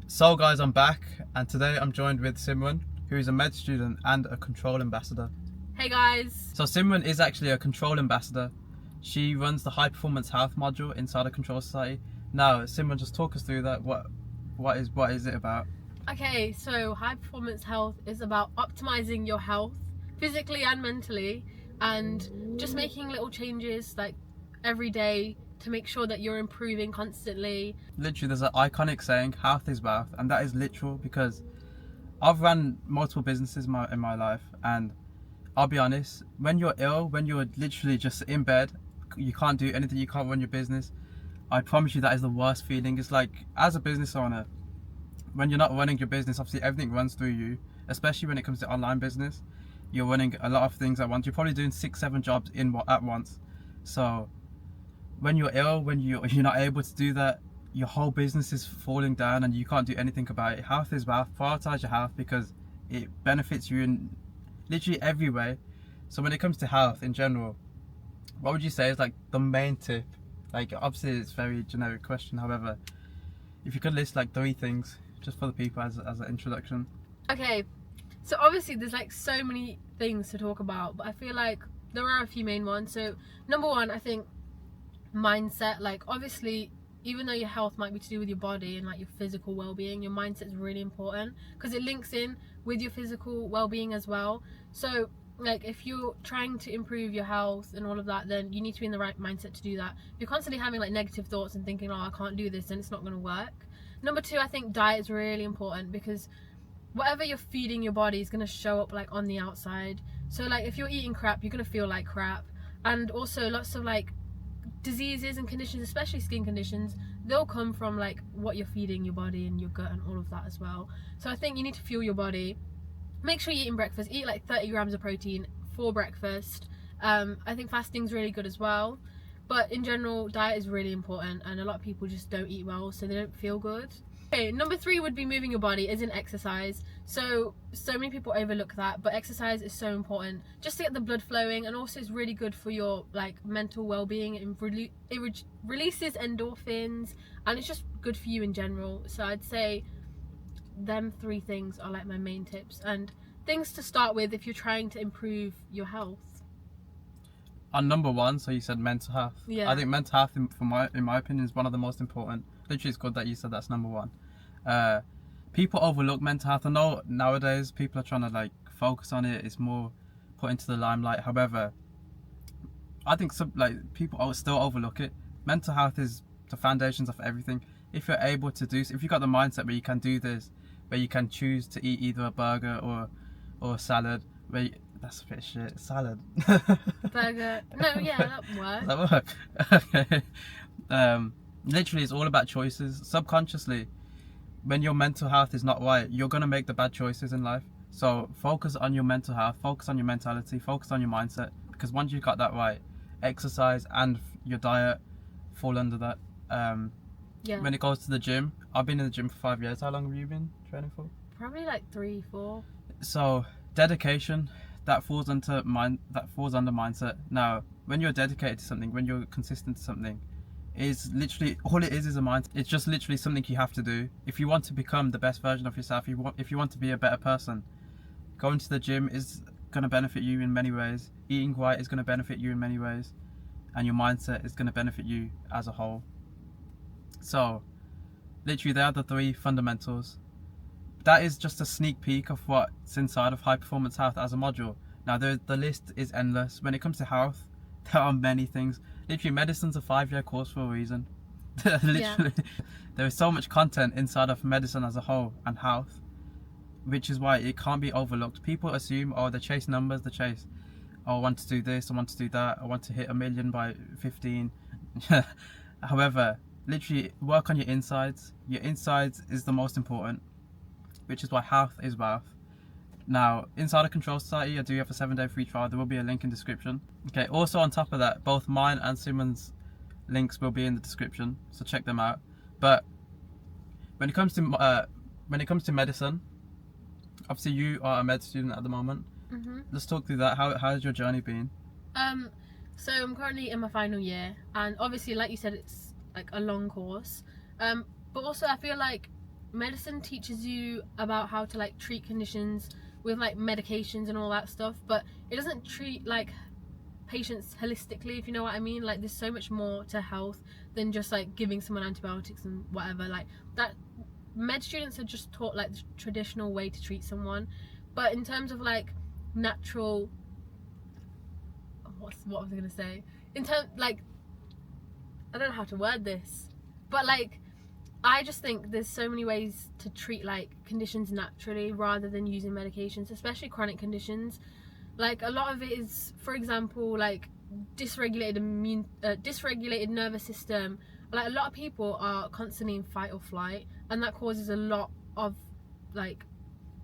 So guys, I'm back and today I'm joined with Simran, who is a med student and a Ctrl ambassador. Hey guys! So Simran is actually a Ctrl ambassador. She runs the high performance health module inside a Ctrl Society. Now Simran, just talk us through that. What is it about? Okay, so high performance health is about optimizing your health physically and mentally, and just making little changes like every day to make sure that you're improving constantly. Literally, there's an iconic saying, health is wealth, and that is literal because I've run multiple businesses in my life, and I'll be honest, when you're ill, when you're literally just in bed, you can't do anything, you can't run your business, I promise you that is the worst feeling. It's like, as a business owner, when you're not running your business, obviously everything runs through you, especially when it comes to online business. You're running a lot of things at once. You're probably doing 6-7 jobs at once. So when you're ill, when you're not able to do that, your whole business is falling down and you can't do anything about it. Health is wealth. Prioritize your health because it benefits you in literally every way. So when it comes to health in general, what would you say is like the main tip? Like, obviously it's a very generic question, however, if you could list like 3 things just for the people as an introduction. Okay, so obviously there's like so many things to talk about, but I feel like there are a few main ones. So number one, I think mindset. Like, obviously, even though your health might be to do with your body and like your physical well-being, your mindset is really important because it links in with your physical well-being as well. So like, if you're trying to improve your health and all of that, then you need to be in the right mindset to do that. If you're constantly having like negative thoughts and thinking, oh, I can't do this, then it's not going to work. Number two, I think diet is really important because whatever you're feeding your body is going to show up like on the outside. So like, if you're eating crap, you're going to feel like crap. And also lots of like diseases and conditions, especially skin conditions, they'll come from like what you're feeding your body and your gut and all of that as well. So I think you need to fuel your body. Make sure you're eating breakfast. Eat like 30 grams of protein for breakfast. I think fasting's really good as well, but in general, diet is really important, and a lot of people just don't eat well, so they don't feel good. Okay, number 3 would be moving your body, as in exercise. So many people overlook that, but exercise is so important just to get the blood flowing, and also it's really good for your like mental well-being. It releases endorphins, and it's just good for you in general. So I'd say them 3 things are like my main tips and things to start with if you're trying to improve your health. On number 1, so you said mental health. Yeah. I think mental health, in my opinion, is one of the most important. Literally, it's good that you said that's number 1. People overlook mental health. I know nowadays people are trying to like focus on it. It's more put into the limelight. However, I think some like people still overlook it. Mental health is the foundations of everything. If you're able to do, if you got the mindset where you can do this, where you can choose to eat either a burger or a salad, that's a bit of shit. Salad. Burger. No, yeah, that works. Does that work? Okay. Literally, it's all about choices. Subconsciously, when your mental health is not right, you're gonna make the bad choices in life. So focus on your mental health, focus on your mentality, focus on your mindset. Because once you got that right, exercise and your diet fall under that. Yeah. When it goes to the gym, I've been in the gym for 5 years. How long have you been training for? Probably like 3, 4. So dedication, that falls under mindset. Now, when you're dedicated to something, when you're consistent to something, is literally all it is a mindset. It's just literally something you have to do. If you want to become the best version of yourself, if you want to be a better person, going to the gym is going to benefit you in many ways. Eating right is going to benefit you in many ways, and your mindset is going to benefit you as a whole. So literally, they are the 3 fundamentals. That is just a sneak peek of what's inside of high performance health as a module. Now the list is endless. When it comes to health, there are many things. Literally, medicine's a 5-year course for a reason. Literally, yeah. There is so much content inside of medicine as a whole and health, which is why it can't be overlooked. People assume, oh, they chase numbers, oh, I want to do this, I want to do that, I want to hit 1 million by 15. However, literally work on your insides. Your insides is the most important, which is why health is wealth. Now, inside a Ctrl Society, I do have a 7-day free trial. There will be a link in the description. Okay, also on top of that, both mine and Simran's links will be in the description, so check them out. But when it comes to medicine, obviously you are a med student at the moment. Mm-hmm. Let's talk through that. How has your journey been? So I'm currently in my final year, and obviously, like you said, it's like a long course. But also I feel like medicine teaches you about how to like treat conditions with like medications and all that stuff, but it doesn't treat like patients holistically, if you know what I mean. Like there's so much more to health than just like giving someone antibiotics and whatever. Like that, med students are just taught like the traditional way to treat someone, but in terms of like natural, what was I gonna say, in terms like, I don't know how to word this, but like I just think there's so many ways to treat like conditions naturally rather than using medications, especially chronic conditions. Like a lot of it is, for example, like dysregulated nervous system. Like a lot of people are constantly in fight or flight, and that causes a lot of like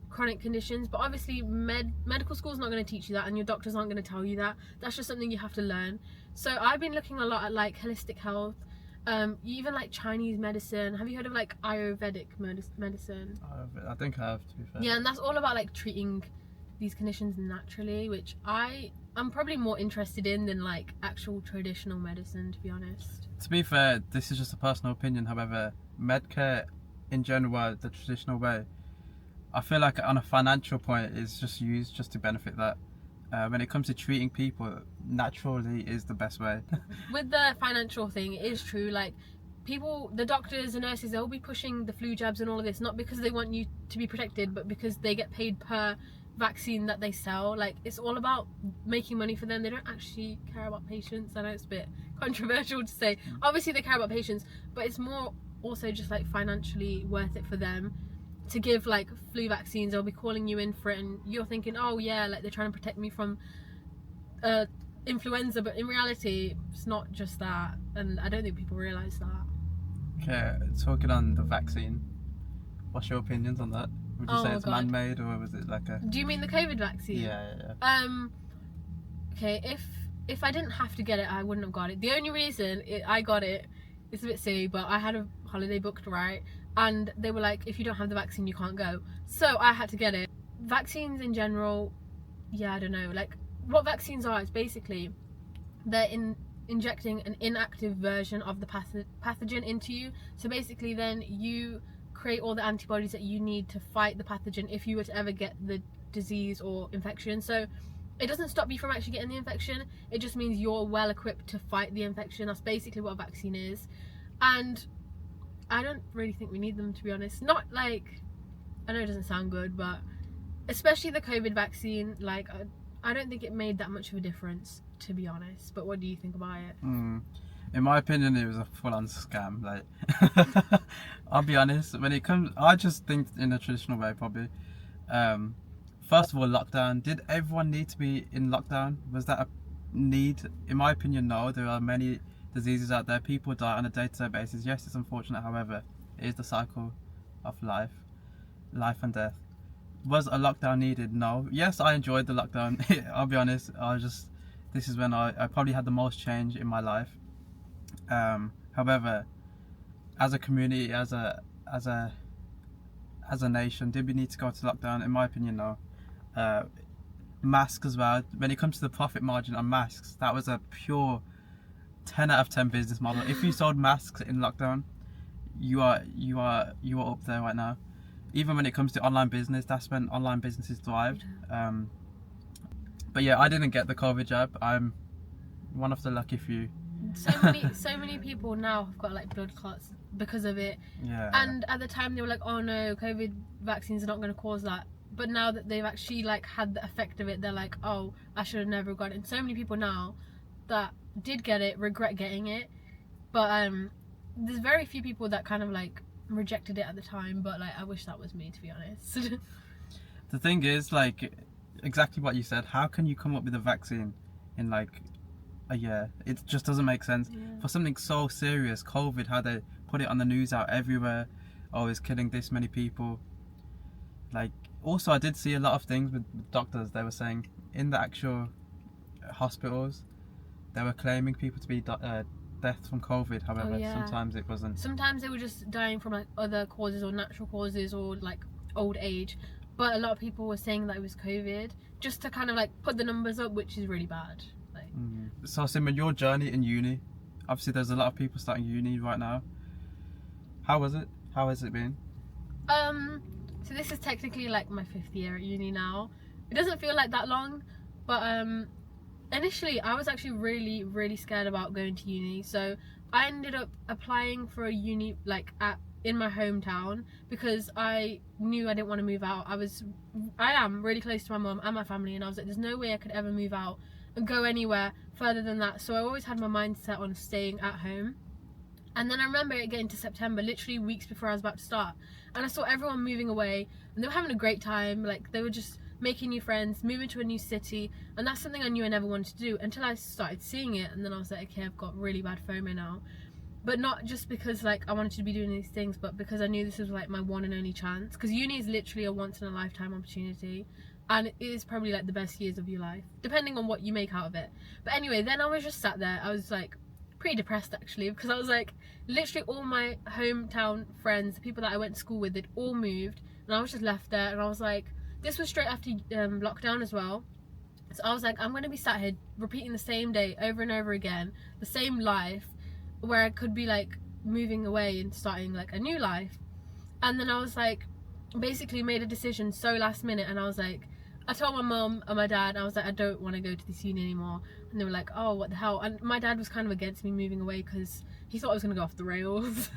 chronic conditions. But obviously medical school is not going to teach you that, and your doctors aren't going to tell you that. That's just something you have to learn. So I've been looking a lot at like holistic health, even like Chinese medicine. Have you heard of like Ayurvedic medicine? I think I have, to be fair. Yeah, and that's all about like treating these conditions naturally, which I'm probably more interested in than like actual traditional medicine, to be honest. To be fair, this is just a personal opinion. However, medcare in general, the traditional way, I feel like on a financial point, is just used just to benefit that. When it comes to treating people, naturally is the best way. With the financial thing, it is true. Like people, the doctors and nurses, they'll be pushing the flu jabs and all of this, not because they want you to be protected, but because they get paid per vaccine that they sell. Like it's all about making money for them. They don't actually care about patients. I know it's a bit controversial to say. Obviously they care about patients, but it's more also just like financially worth it for them to give like flu vaccines. They'll be calling you in for it, and you're thinking, oh yeah, like they're trying to protect me from influenza, but in reality it's not just that, and I don't think people realise that. Okay, talking on the vaccine, what's your opinions on that? Would you say it's man-made, or was it like a... Do you mean the COVID vaccine? Yeah. Okay, if I didn't have to get it, I wouldn't have got it. The only reason I got it, it's a bit silly, but I had a holiday booked, right? And they were like, if you don't have the vaccine, you can't go. So I had to get it. Vaccines in general, yeah, I don't know. Like, what vaccines are, is basically they're injecting an inactive version of the pathogen into you. So basically then you create all the antibodies that you need to fight the pathogen if you were to ever get the disease or infection. So it doesn't stop you from actually getting the infection. It just means you're well equipped to fight the infection. That's basically what a vaccine is. And I don't really think we need them, to be honest. Not like, I know it doesn't sound good, but especially the COVID vaccine, like I don't think it made that much of a difference, to be honest. But what do you think about it? In my opinion, it was a full-on scam. Like, I'll be honest. When it comes, I just think in a traditional way, probably. First of all, lockdown. Did everyone need to be in lockdown? Was that a need? In my opinion, no. There are many diseases out there. People die on a day-to-day basis. Yes, it's unfortunate. However, it is the cycle of life and death. Was a lockdown needed? No. Yes, I enjoyed the lockdown. I'll be honest. This is when I probably had the most change in my life. However, as a community, as a nation, did we need to go to lockdown? In my opinion, no. Masks as well. When it comes to the profit margin on masks, that was a pure 10 out of 10 business model. If you sold masks in lockdown, you are up there right now. Even when it comes to online business, that's when online businesses thrived. But yeah, I didn't get the COVID jab. I'm one of the lucky few. So many people now have got like blood clots because of it. Yeah. And at the time they were like, oh no, COVID vaccines are not going to cause that. But now that they've actually like had the effect of it, they're like, oh, I should have never got it. And so many people now that did get it regret getting it. But there's very few people that kind of like rejected it at the time. But like, I wish that was me, to be honest. The thing is, like, exactly what you said. How can you come up with a vaccine in like a year? It just doesn't make sense. Yeah. For something so serious, COVID, how they put it on the news out everywhere. Oh, it's killing this many people. Like, also I did see a lot of things with doctors. They were saying in the actual hospitals, they were claiming people to be death from COVID. However, sometimes it wasn't. Sometimes they were just dying from like other causes or natural causes or like old age. But a lot of people were saying that it was COVID, just to kind of like put the numbers up, which is really bad. Like. So Simran, your journey in uni, obviously there's a lot of people starting uni right now. How was it? How has it been? So this is technically like my 5th year at uni now. It doesn't feel like that long, but initially I was actually really scared about going to uni. So I ended up applying for a uni like in my hometown because I knew I didn't want to move out. I am really close to my mum and my family, and I was like, there's no way I could ever move out and go anywhere further than that. So I always had my mindset on staying at home. And then I remember it getting to September, literally weeks before I was about to start, and I saw everyone moving away and they were having a great time. Like, they were just making new friends, moving to a new city, and that's something I knew I never wanted to do until I started seeing it. And then I was like, okay, I've got really bad FOMO now. But not just because like I wanted to be doing these things, but because I knew this was like my one and only chance, because uni is literally a once in a lifetime opportunity, and it is probably like the best years of your life, depending on what you make out of it. But anyway, then I was just sat there. I was like pretty depressed actually, because I was like, literally all my hometown friends, the people that I went to school with, they'd all moved, and I was just left there. And I was like, this was straight after lockdown as well, so I was like, I'm gonna be sat here repeating the same day over and over again, the same life, where I could be like moving away and starting like a new life. And then I was like, basically made a decision so last minute, and I was like, I told my mum and my dad, I was like, I don't want to go to this uni anymore. And they were like, oh, what the hell? And my dad was kind of against me moving away because he thought I was going to go off the rails.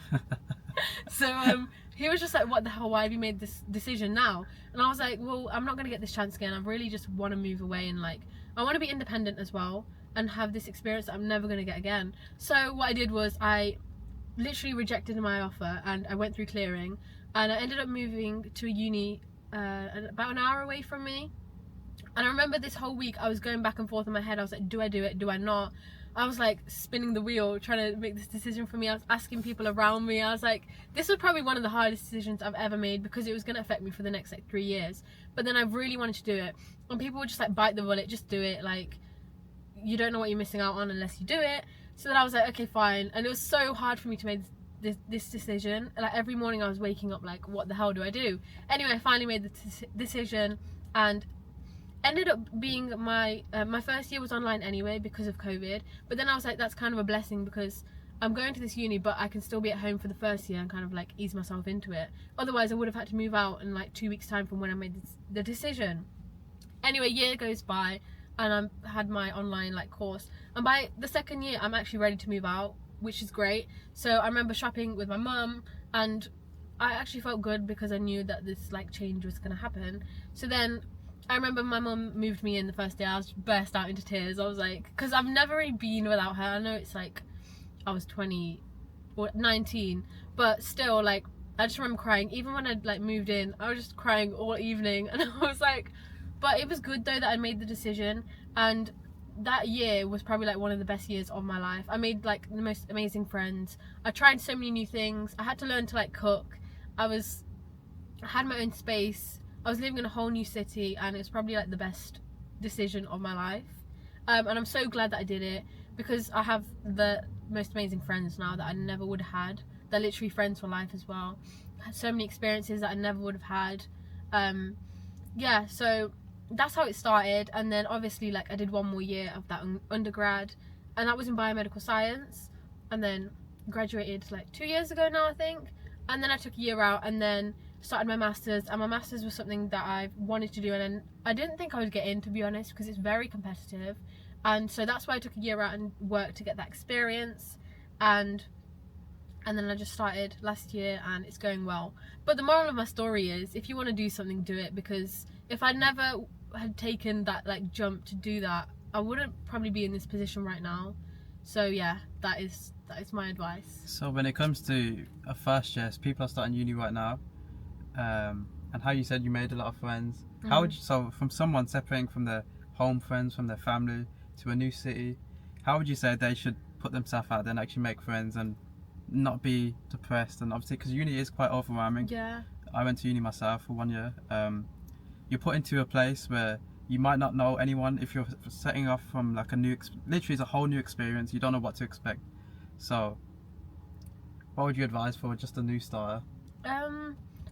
So he was just like, what the hell, why have you made this decision now? And I was like, well, I'm not going to get this chance again. I really just want to move away, and like, I want to be independent as well and have this experience that I'm never going to get again. So what I did was I literally rejected my offer, and I went through clearing, and I ended up moving to a uni about an hour away from me. And I remember this whole week I was going back and forth in my head. I was like, do I do it, do I not? I was like spinning the wheel trying to make this decision for me. I was asking people around me. I was like, this was probably one of the hardest decisions I've ever made, because it was going to affect me for the next like 3 years. But then I really wanted to do it, and people would just like bite the bullet, just do it, like you don't know what you're missing out on unless you do it. So then I was like, okay, fine. And it was so hard for me to make this decision. Like, every morning I was waking up like, what the hell do I do? Anyway, I finally made the decision, and ended up being my first year was online anyway because of COVID. But then I was like, that's kind of a blessing, because I'm going to this uni, but I can still be at home for the first year and kind of like ease myself into it. Otherwise I would have had to move out in like 2 weeks time from when I made the decision. Anyway, year goes by, and I had my online like course, and by the second year I'm actually ready to move out, which is great. So I remember shopping with my mum, and I actually felt good because I knew that this like change was going to happen. So then I remember my mum moved me in the first day. I was burst out into tears. I was like, because I've never really been without her. I know it's like I was 20 or 19, but still, like, I just remember crying. Even when I like moved in, I was just crying all evening, and I was like, but it was good though that I made the decision. And that year was probably like one of the best years of my life. I made like the most amazing friends. I tried so many new things. I had to learn to like cook. I had my own space. I was living in a whole new city, and it was probably like the best decision of my life. And I'm so glad that I did it, because I have the most amazing friends now that I never would have had. They're literally friends for life as well. I had so many experiences that I never would have had. Yeah, so that's how it started. And then obviously like I did one more year of that undergrad, and that was in biomedical science, and then graduated like 2 years ago now, I think. And then I took a year out, and then started my masters, and my masters was something that I wanted to do, and I didn't think I would get in, to be honest, because it's very competitive. And so that's why I took a year out and worked to get that experience. And then I just started last year, and it's going well. But the moral of my story is, if you want to do something, do it, because if I never had taken that like jump to do that, I wouldn't probably be in this position right now. So yeah, that is my advice. So when it comes to a first year, people are starting uni right now, and how you said you made a lot of friends. How would you, so from someone separating from their home friends, from their family, to a new city, how would you say they should put themselves out there and actually make friends and not be depressed? And obviously, because uni is quite overwhelming. Yeah. I went to uni myself for 1 year. You're put into a place where you might not know anyone. If you're setting off from like a new, literally it's a whole new experience. You don't know what to expect. So what would you advise for just a new starter?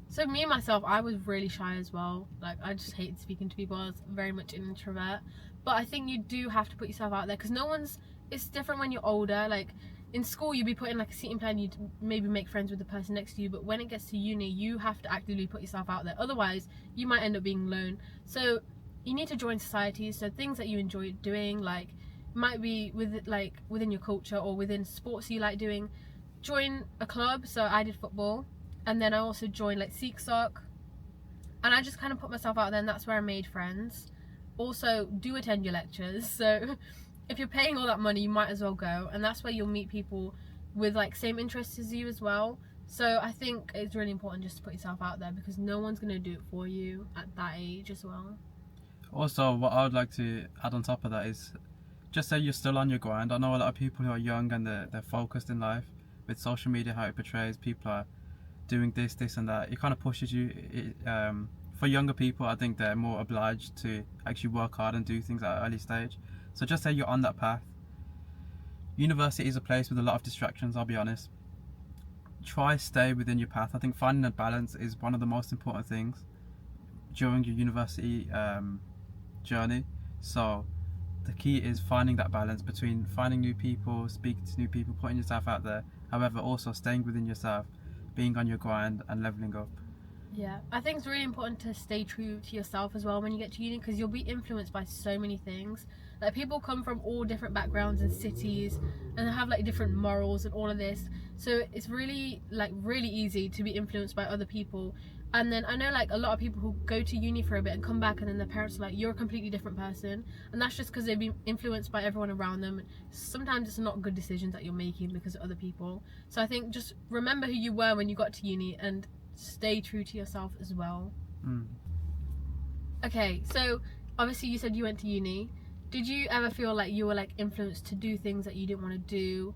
So me myself, I was really shy as well. Like, I just hated speaking to people. I was very much an introvert. But I think you do have to put yourself out there, because it's different when you're older. Like, in school you'd be put in like a seating plan, you'd maybe make friends with the person next to you, but when it gets to uni you have to actively put yourself out there, otherwise you might end up being alone. So you need to join societies, so things that you enjoy doing, like might be within your culture or within sports you like doing. Join a club, so I did football, and then I also joined like Sikh Sock, and I just kind of put myself out there, and that's where I made friends. Also, do attend your lectures, so if you're paying all that money you might as well go, and that's where you'll meet people with like same interests as you as well. So I think it's really important just to put yourself out there, because no one's going to do it for you at that age as well. Also, what I would like to add on top of that is just say you're still on your grind. I know a lot of people who are young and they're focused in life with social media, how it portrays people are doing this and that. It kind of pushes you. For younger people, I think they're more obliged to actually work hard and do things at an early stage. So just say you're on that path. University is a place with a lot of distractions, I'll be honest. Try stay within your path. I think finding a balance is one of the most important things during your university journey. So the key is finding that balance between finding new people, speaking to new people, putting yourself out there, however also staying within yourself, being on your grind and leveling up. Yeah, I think it's really important to stay true to yourself as well when you get to uni, because you'll be influenced by so many things. Like people come from all different backgrounds and cities, and they have like different morals and all of this. So it's really easy to be influenced by other people. And then I know like a lot of people who go to uni for a bit and come back, and then their parents are like, you're a completely different person, and that's just because they've been influenced by everyone around them. Sometimes it's not good decisions that you're making because of other people. So I think just remember who you were when you got to uni and stay true to yourself as well. Okay, so obviously you said you went to uni. Did you ever feel like you were like influenced to do things that you didn't want to do,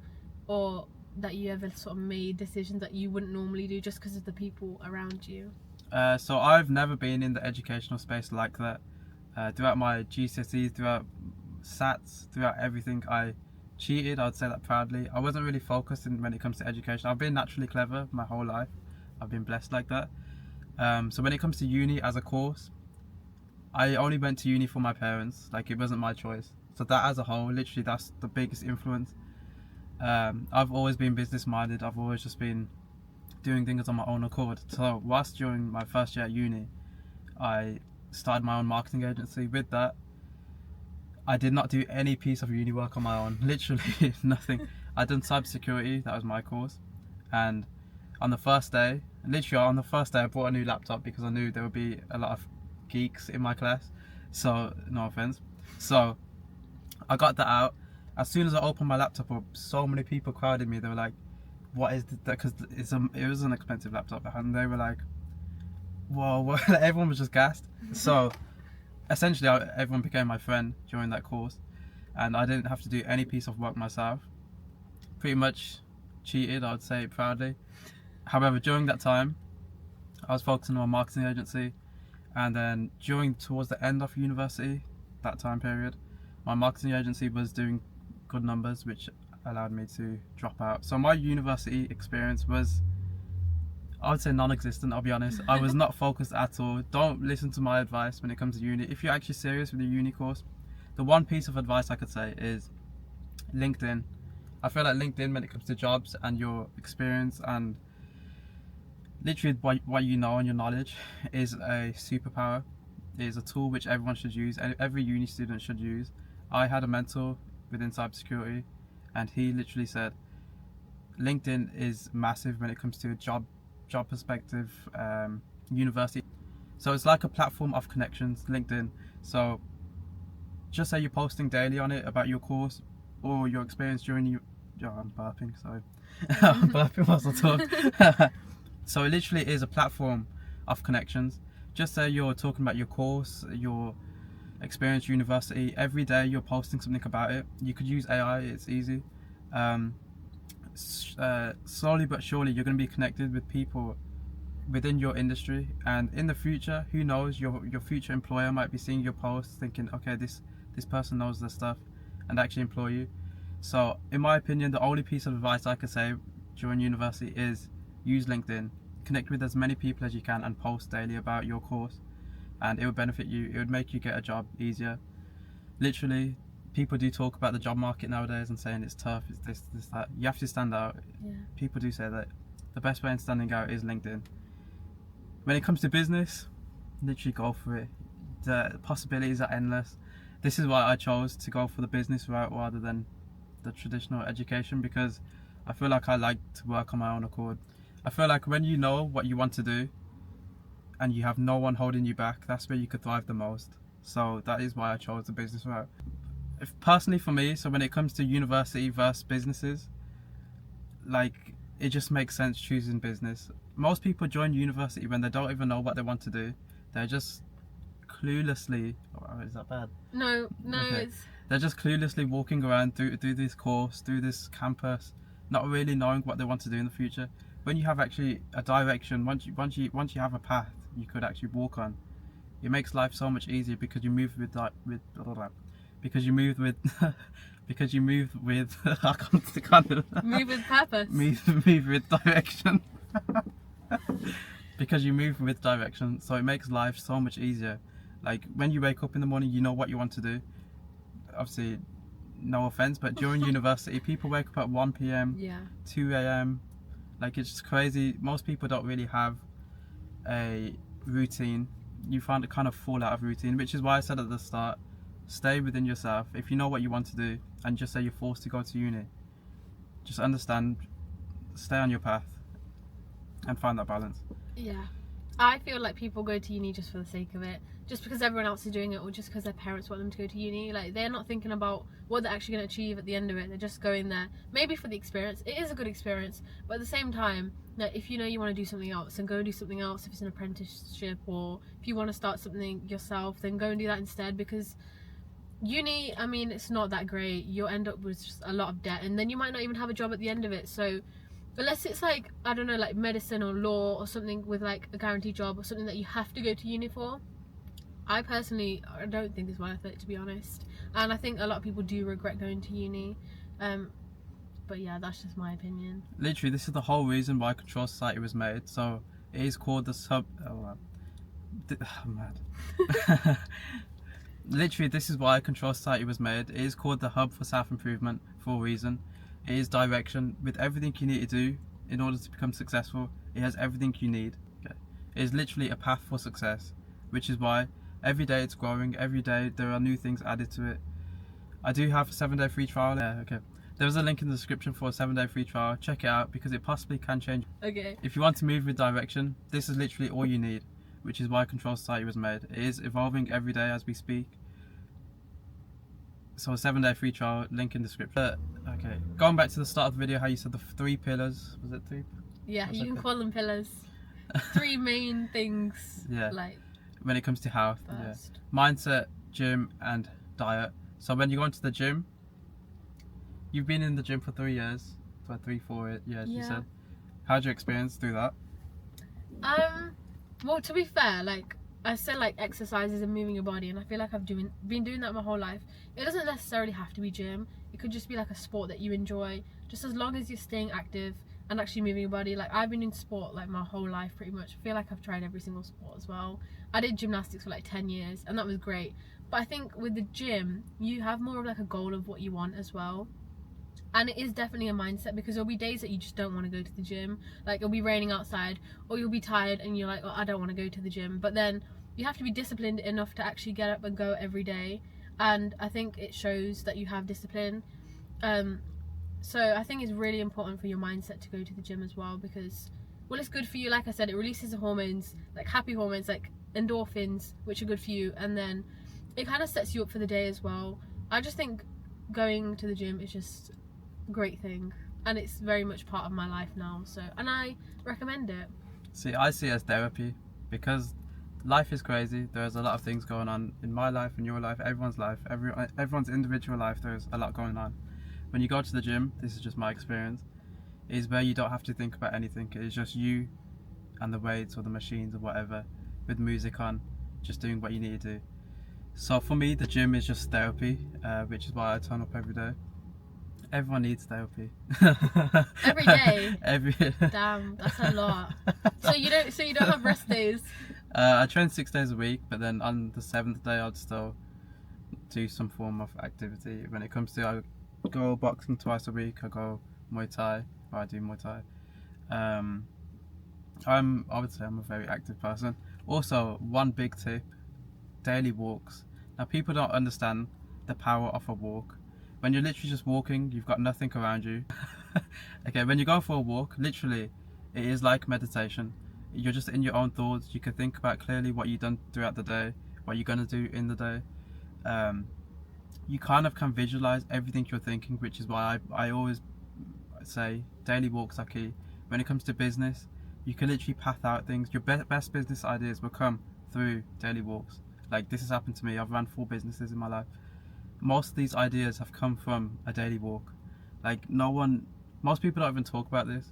or that you ever sort of made decisions that you wouldn't normally do just because of the people around you? So I've never been in the educational space like that. Throughout my GCSEs, throughout SATs, throughout everything, I cheated. I'd say that proudly. I wasn't really focused when it comes to education. I've been naturally clever my whole life. I've been blessed like that. So when it comes to uni as a course, I only went to uni for my parents. Like, it wasn't my choice. So that as a whole, literally, that's the biggest influence. I've always been business minded. I've always just been doing things on my own accord. So whilst during my first year at uni, I started my own marketing agency. With that, I did not do any piece of uni work on my own. Literally nothing. I done cybersecurity. That was my course. And on the first day, I bought a new laptop because I knew there would be a lot of geeks in my class. So, no offense. So, I got that out. As soon as I opened my laptop up, so many people crowded me. They were like, what is that? Because it was an expensive laptop. And they were like, whoa. Everyone was just gassed. So, essentially, everyone became my friend during that course. And I didn't have to do any piece of work myself. Pretty much cheated, I would say proudly. However, during that time, I was focusing on my marketing agency, and then towards the end of university, that time period, my marketing agency was doing good numbers, which allowed me to drop out. So my university experience was, I would say, non-existent, I'll be honest. I was not focused at all. Don't listen to my advice when it comes to uni. If you're actually serious with your uni course, the one piece of advice I could say is LinkedIn. I feel like LinkedIn, when it comes to jobs and your experience and literally what you know and your knowledge, is a superpower. It is a tool which everyone should use, and every uni student should use. I had a mentor within cybersecurity, and he literally said LinkedIn is massive when it comes to a job perspective, university. So it's like a platform of connections, LinkedIn. So just say you're posting daily on it about your course or your experience during I'm burping, sorry. I'm burping whilst I talk. So it literally is a platform of connections. Just say you're talking about your course, your experience, university. Every day you're posting something about it. You could use AI, it's easy. Slowly but surely you're going to be connected with people within your industry, and in the future, who knows, your future employer might be seeing your posts thinking, okay, this person knows their stuff, and actually employ you. So in my opinion, the only piece of advice I could say during university is use LinkedIn. Connect with as many people as you can and post daily about your course, and it would benefit you. It would make you get a job easier. Literally, people do talk about the job market nowadays and saying it's tough, it's this, that. You have to stand out. Yeah. People do say that the best way in standing out is LinkedIn. When it comes to business, literally go for it. The possibilities are endless. This is why I chose to go for the business route rather than the traditional education, because I feel like I like to work on my own accord. I feel like when you know what you want to do and you have no one holding you back, that's where you could thrive the most. So that is why I chose the business route. Personally for me, so when it comes to university versus businesses, like, it just makes sense choosing business. Most people join university when they don't even know what they want to do. They're just cluelessly, oh, is that bad? No, Okay. it's They're just cluelessly walking around through this course, through this campus, not really knowing what they want to do in the future. When you have actually a direction, once you have a path you could actually walk on, it makes life so much easier, because you move with because you move with because you move with I can't move with purpose. move with direction. Because you move with direction, so it makes life so much easier. Like, when you wake up in the morning, you know what you want to do. Obviously, no offense, but during university, people wake up at 1 p.m, Yeah. 2 a.m. Like, it's just crazy. Most people don't really have a routine. You find it kind of fall out of routine, which is why I said at the start, stay within yourself. If you know what you want to do, and just say you're forced to go to uni, just understand, stay on your path and find that balance. Yeah. I feel like people go to uni just for the sake of it, just because everyone else is doing it, or just because their parents want them to go to uni. Like, they're not thinking about what they're actually going to achieve at the end of it. They're just going there maybe for the experience. It is a good experience, but at the same time, like, if you know you want to do something else, then go and do something else. If it's an apprenticeship, or if you want to start something yourself, then go and do that instead. Because uni, I mean, it's not that great. You'll end up with just a lot of debt, and then you might not even have a job at the end of it. So unless it's like, I don't know, like medicine or law or something with like a guaranteed job, or something that you have to go to uni for, I personally, I don't think it's worth it, to be honest. And I think a lot of people do regret going to uni. But yeah, that's just my opinion. Literally, this is the whole reason why Control Society was made. So it is called the I'm mad. Literally, this is why Control Society was made. It is called the Hub for Self-Improvement for a reason. It is direction with everything you need to do in order to become successful. It has everything you need. Okay. It is literally a path for success, which is why every day it's growing. Every day there are new things added to it. I do have a 7-day free trial. Yeah, okay. There's a link in the description for a 7-day free trial. Check it out, because it possibly can change. Okay. If you want to move with direction, this is literally all you need, which is why Control Society was made. It is evolving every day as we speak. So a 7-day free trial, link in the description. Okay, going back to the start of the video, how you said the 3 pillars. Was it 3? Yeah, What's you that can call them pillars. 3 main things. Yeah. Like, When it comes to health, first. yeah. Mindset, gym, and diet. So when you go into the gym, you've been in the gym for 3 years, for 3-4 years, Yeah. you said. How'd you experience through that? Well, to be fair, like I said, like exercises and moving your body, and I feel like I've been doing that my whole life. It doesn't necessarily have to be gym. It could just be like a sport that you enjoy, just as long as you're staying active and actually moving your body. Like, I've been in sport like my whole life pretty much. I feel like I've tried every single sport as well. I did gymnastics for like 10 years, and that was great. But I think with the gym, you have more of like a goal of what you want as well. And it is definitely a mindset, because there'll be days that you just don't want to go to the gym. Like, it'll be raining outside, or you'll be tired and you're like, oh, I don't want to go to the gym. But then you have to be disciplined enough to actually get up and go every day. And I think it shows that you have discipline. So I think it's really important for your mindset to go to the gym as well, because, well, it's good for you. Like I said, it releases the hormones, like happy hormones, like endorphins, which are good for you. And then it kind of sets you up for the day as well. I just think going to the gym is just great thing, and it's very much part of my life now, so, and I recommend it. See, I see it as therapy, because life is crazy. There's a lot of things going on in my life, in your life, everyone's life, everyone's individual life. There's a lot going on. When you go to the gym, this is just my experience, is where you don't have to think about anything. It's just you and the weights or the machines or whatever, with music on, just doing what you need to do. So for me, the gym is just therapy, which is why I turn up every day. Everyone needs therapy. Every day? Every. Damn, that's a lot. So you don't have rest days? I train 6 days a week, but then on the 7th day I'd still do some form of activity. When it comes to, I go boxing twice a week. I go Muay Thai, or I do Muay Thai. I would say I'm a very active person. Also, one big tip: daily walks. Now, people don't understand the power of a walk. When you're literally just walking, you've got nothing around you. Okay, when you go for a walk, literally, it is like meditation. You're just in your own thoughts. You can think about clearly what you've done throughout the day, what you're gonna do in the day. You kind of can visualize everything you're thinking, which is why I always say daily walks are key. When it comes to business, you can literally path out things. Your best business ideas will come through daily walks. Like, this has happened to me. I've run 4 businesses in my life. Most of these ideas have come from a daily walk. Like, most people don't even talk about this,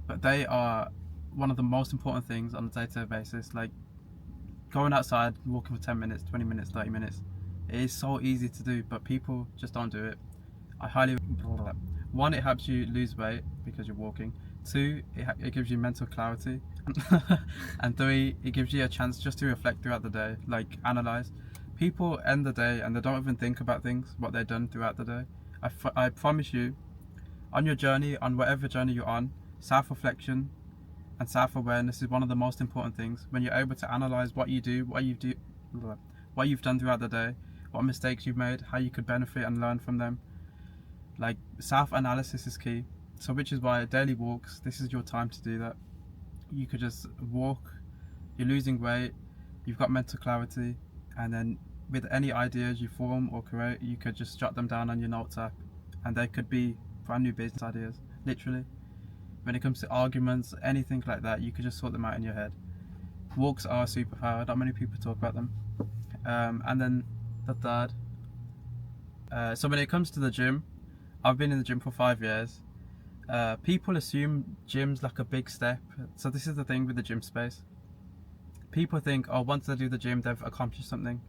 but they are one of the most important things on a day-to-day basis. Like, going outside, walking for 10 minutes, 20 minutes, 30 minutes. It is so easy to do, but people just don't do it. I highly... 1, it helps you lose weight because you're walking. 2, it gives you mental clarity. And 3, it gives you a chance just to reflect throughout the day, like analyze. People end the day and they don't even think about things, what they've done throughout the day. I promise you, on your journey, on whatever journey you're on, self-reflection and self-awareness is one of the most important things. When you're able to analyze what you do, what you've done throughout the day, what mistakes you've made, how you could benefit and learn from them. Like, self-analysis is key. So which is why daily walks, this is your time to do that. You could just walk, you're losing weight, you've got mental clarity, and then with any ideas you form or create, you could just jot them down on your notes app, and they could be brand new business ideas, literally. When it comes to arguments, anything like that, you could just sort them out in your head. Walks are a superpower, not many people talk about them. And then the third, so when it comes to the gym, I've been in the gym for 5 years. People assume gym's like a big step. So this is the thing with the gym space. People think, oh, once they do the gym, they've accomplished something.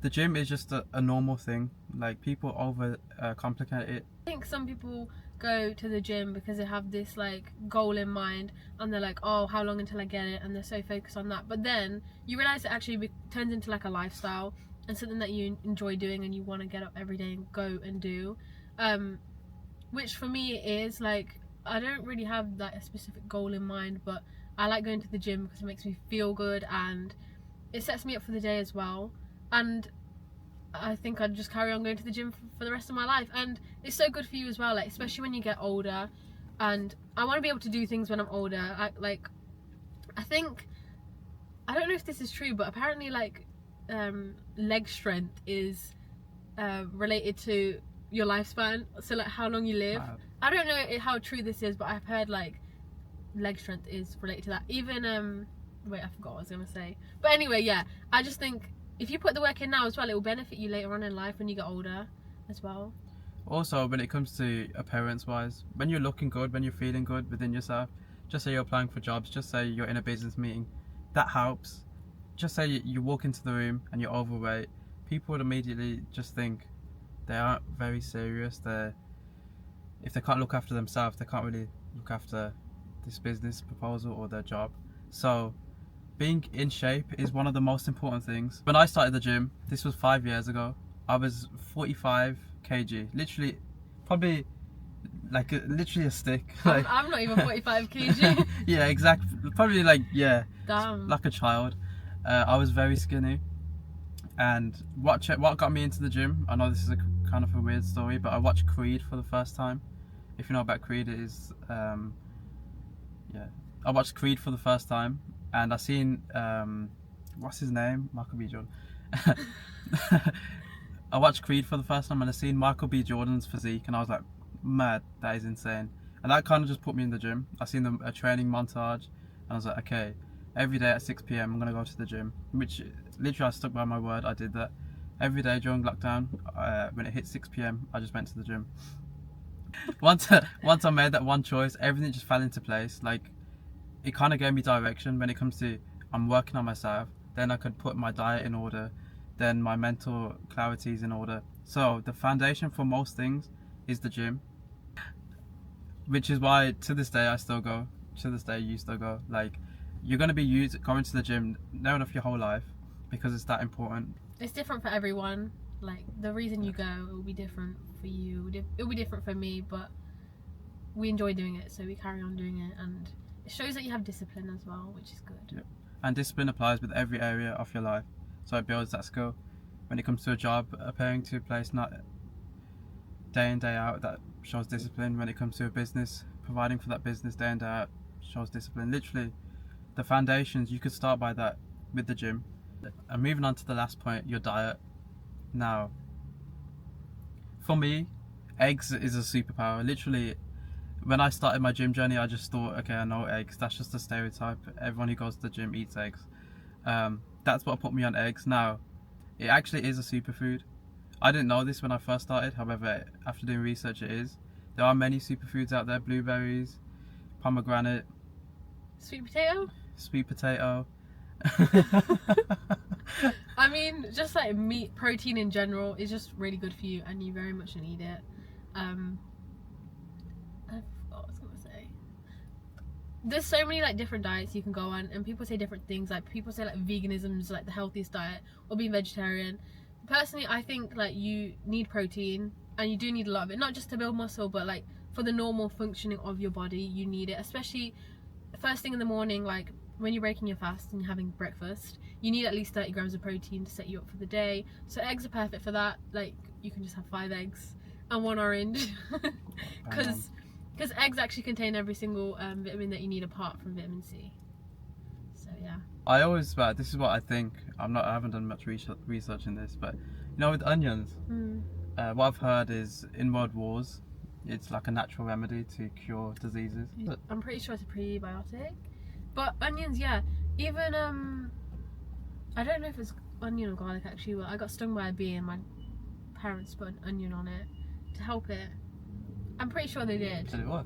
The gym is just a normal thing. Like, people over complicate it. I think some people go to the gym because they have this like goal in mind, and they're like, oh, how long until I get it, and they're so focused on that. But then you realize it actually turns into like a lifestyle and something that you enjoy doing and you want to get up every day and go and do. Which for me is like, I don't really have like a specific goal in mind, but I like going to the gym because it makes me feel good and it sets me up for the day as well. And I think I'd just carry on going to the gym for the rest of my life. And it's so good for you as well, like, especially when you get older. And I want to be able to do things when I'm older. I think, I don't know if this is true, but apparently like leg strength is related to your lifespan, so like how long you live. Wow. I don't know how true this is, but I've heard like leg strength is related to that. Even wait, I forgot what I was gonna say, but anyway, yeah, I just think if you put the work in now as well, it will benefit you later on in life when you get older as well. Also, when it comes to appearance wise, when you're looking good, when you're feeling good within yourself, just say you're applying for jobs, just say you're in a business meeting, that helps. Just say you walk into the room and you're overweight, people would immediately just think they aren't very serious. If they can't look after themselves, they can't really look after this business proposal or their job. So being in shape is one of the most important things. When I started the gym, this was 5 years ago, I was 45 kg, literally, probably like literally a stick. Like, I'm not even 45 kg. Yeah, exactly, probably like, yeah, Damn. like a child. I was very skinny. And what got me into the gym, I know this is a kind of a weird story, but I watched Creed for the first time. If you know about Creed, it is, yeah, I watched Creed for the first time, and I seen, what's his name? Michael B. Jordan. I watched Creed for the first time and I seen Michael B. Jordan's physique, and I was like, mad, that is insane. And that kind of just put me in the gym. I seen a training montage, and I was like, okay, every day at 6 p.m. I'm gonna go to the gym, which literally I stuck by my word. I did that every day during lockdown. When it hit 6 p.m. I just went to the gym. Once I made that one choice, everything just fell into place. Like, it kind of gave me direction when it comes to, I'm working on myself, then I could put my diet in order, then my mental clarity is in order. So the foundation for most things is the gym, which is why to this day I still go. To this day you still go. Like, you're going to be going to the gym near enough your whole life because it's that important. it's different for everyone. Like the reason you go, it will be different for you. It will be different for me, but we enjoy doing it, so we carry on doing it, and it shows that you have discipline as well, which is good. Yep. And discipline applies with every area of your life, so it builds that skill. When it comes to a job, appearing to a place not day in day out, that shows discipline. When it comes to a business, providing for that business day in day out shows discipline. Literally, the foundations, you could start by that with the gym. And moving on to the last point, your diet. Now, for me, eggs is a superpower. Literally, when I started my gym journey, I just thought, okay, I know eggs. That's just a stereotype. Everyone who goes to the gym eats eggs. That's what put me on eggs. Now, it actually is a superfood. I didn't know this when I first started. However, after doing research, it is. There are many superfoods out there: blueberries, pomegranate, Sweet potato. sweet potato. I mean, just like meat, protein in general is just really good for you, and you very much need it. I forgot what I was gonna say. There's so many like different diets you can go on, and people say different things. Like people say like veganism is like the healthiest diet, or being vegetarian. Personally, I think like you need protein, and you do need a lot of it, not just to build muscle, but like for the normal functioning of your body, you need it. Especially first thing in the morning, like when you're breaking your fast and you're having breakfast, you need at least 30 grams of protein to set you up for the day. So eggs are perfect for that. Like you can just have 5 eggs and 1 orange, because eggs actually contain every single vitamin that you need apart from vitamin C. So yeah. I always, this is what I think. I haven't done much research in this, but you know, with onions, what I've heard is in world wars, it's like a natural remedy to cure diseases. I'm pretty sure it's a prebiotic. But onions, yeah. Even I don't know if it's onion or garlic actually, but I got stung by a bee and my parents put an onion on it to help it. I'm pretty sure they did. Did it work?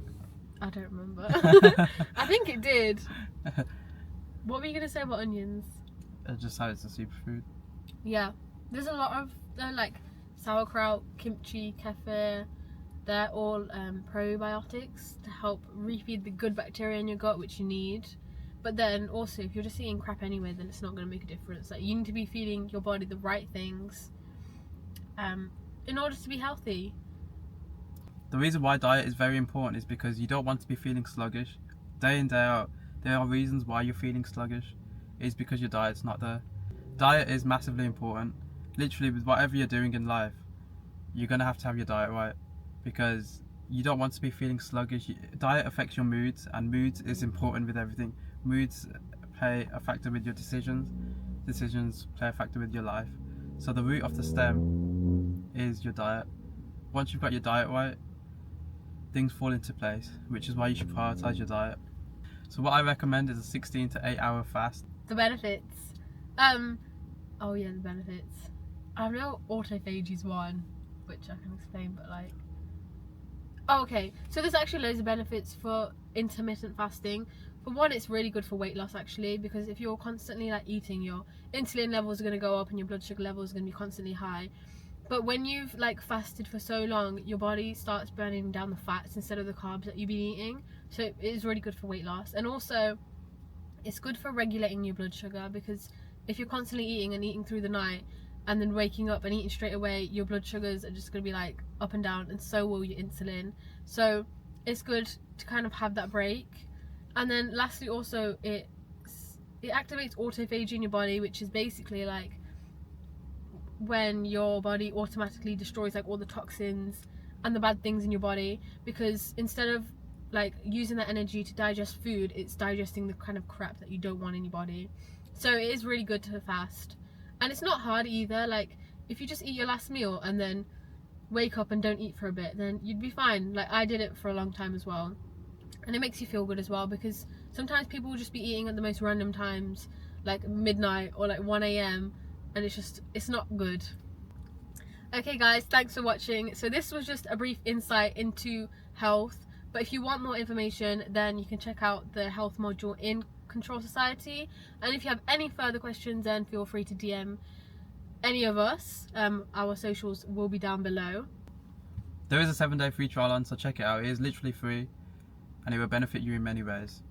I don't remember. I think it did. What were you gonna say about onions? Just how it's a superfood. Yeah, there's a lot of like sauerkraut, kimchi, kefir. They're all probiotics to help refeed the good bacteria in your gut, which you need. But then also, if you're just eating crap anyway, then it's not going to make a difference. Like you need to be feeding your body the right things in order to be healthy. The reason why diet is very important is because you don't want to be feeling sluggish day in day out. There are reasons why you're feeling sluggish. It's because your diet's not there. Diet is massively important. Literally, with whatever you're doing in life, you're going to have your diet right, because you don't want to be feeling sluggish. Diet affects your moods, and moods is important with everything. Moods play a factor with your decisions. Decisions play a factor with your life. So the root of the stem is your diet. Once you've got your diet right, things fall into place, which is why you should prioritize your diet. So what I recommend is a 16 to 8 hour fast. The benefits. Oh yeah, the benefits. I know autophagy is one, which I can explain, but like. Oh, okay, so there's actually loads of benefits for intermittent fasting. For one, it's really good for weight loss actually, because if you're constantly like eating, your insulin levels are going to go up and your blood sugar levels are going to be constantly high. But when you've like fasted for so long, your body starts burning down the fats instead of the carbs that you've been eating. So it is really good for weight loss. And also it's good for regulating your blood sugar, because if you're constantly eating through the night and then waking up and eating straight away, your blood sugars are just going to be like up and down, and so will your insulin. So it's good to kind of have that break. And then lastly, also it activates autophagy in your body, which is basically like when your body automatically destroys like all the toxins and the bad things in your body, because instead of like using that energy to digest food, it's digesting the kind of crap that you don't want in your body. So it is really good to fast, and it's not hard either. Like if you just eat your last meal and then wake up and don't eat for a bit, then you'd be fine. Like I did it for a long time as well, and it makes you feel good as well, because sometimes people will just be eating at the most random times, like midnight or like 1 a.m, and it's not good. Okay guys, thanks for watching. So this was just a brief insight into health, but if you want more information, then you can check out the health module in Control Society. And if you have any further questions, then feel free to DM any of us. Our socials will be down below. There is a 7-day free trial on, so check it out. It is literally free, and it will benefit you in many ways.